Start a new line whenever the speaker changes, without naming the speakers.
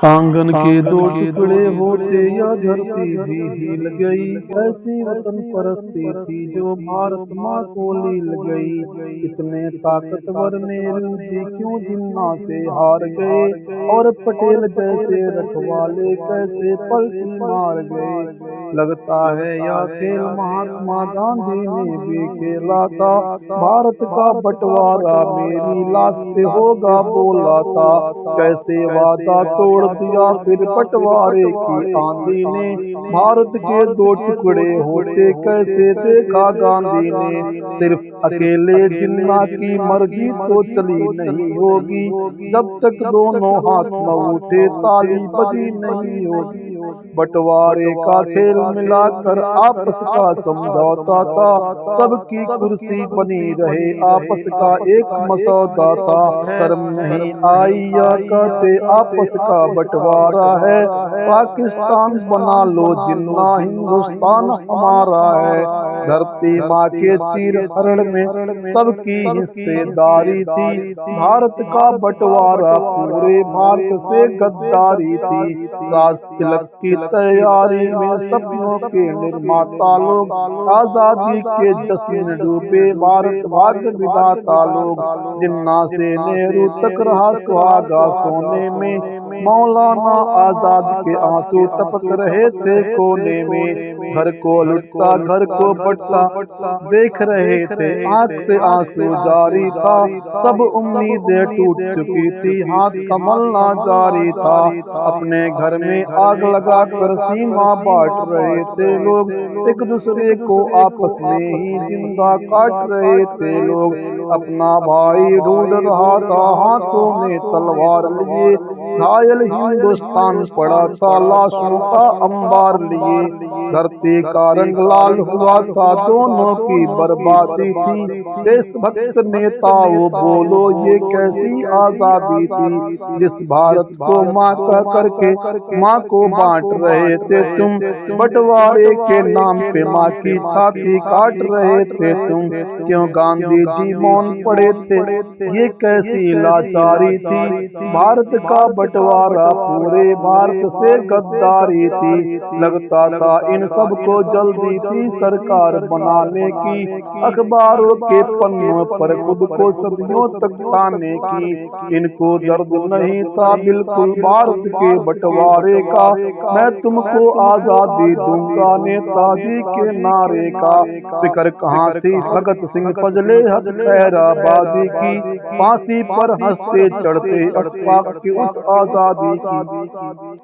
आंगन के दो टुकड़े होते या धरती भी हिल गई। ऐसी वतन परस्ती थी जो भारत माँ को लील गई। इतने ताकतवर नेहरू जी क्यों जिन्ना से हार गए, और पटेल जैसे रखवाले कैसे पलटी मार गए। लगता है यह खेल महात्मा गांधी ने भी खेला था। भारत का बंटवारा मेरी लाश पे होगा बोला था। कैसे वादा तोड़ दिया फिर बंटवारे की आंधी ने। भारत के दो टुकड़े होते कैसे देखा गांधी ने। सिर्फ अकेले जिन्ना की मर्जी तो चली नहीं होगी, जब तक दोनों हाथ न उठे ताली बजी नहीं होगी। बंटवारे का खेल मिलाकर आपस का समझौता था। सबकी कुर्सी बनी रहे आपस का एक मसौदा था। शर्म नहीं आई या कहते आपस का बंटवारा है। पाकिस्तान बना लो जिन्ना हिंदुस्तान हमारा है। धरती माँ के चीर हरण में सबकी हिस्सेदारी थी। भारत का बंटवारा पूरे भारत से गद्दारी थी। राज तिलक की तैयारी में सपनों के निर्माता लोग, आजादी के जश्न में डूबे भारत भाग्य विधाता लोग। जिन्ना से नेहरू तक रहा सुहागा सोने में। मौलाना आजाद के आंसू टपक रहे थे कोने में। घर को लुटता घर को बटता देख रहे थे, आंख से आंसू जारी था। सब उम्मीदें टूट चुकी थी, हाथ कमलना जारी था। अपने घर में आग लगा कर सीमा बांट रहे थे लोग। एक दूसरे को आपस में ही जिंदा काट रहे थे लोग। अपना भाई ढूंढ रहा था हाथों में तलवार लिए। घायल हिंदुस्तान पड़ा था लाशों का अंबार लिए। धरती का रंग लाल हुआ था, दोनों की बर्बादी थी। देशभक्त नेताओं बोलो ये कैसी आजादी थी, जिस भारत को माँ कह करके माँ को बांट रहे थे तुम। बंटवारे के नाम पे माँ की छाती काट रहे थे तुम। क्यों गांधी जी मौन पड़े थे, ये कैसी लाचारी थी। भारत का बंटवारा पूरे भारत से गद्दारी थी। लगता था इन सबको जल्दी थी सरकार बनाने की। अखबारों के पन्नों पर खुद को सदियों तक छाने की। इनको दर्द नहीं था बिल्कुल भारत के बंटवारे का। मैं तुमको आजादी दूंगा नेताजी के नारे का। फिक्र कहाँ थी भगत सिंह फजले हक खैराबादी की। फांसी पर हंसते चढ़ते अशफाक की उस आजादी की।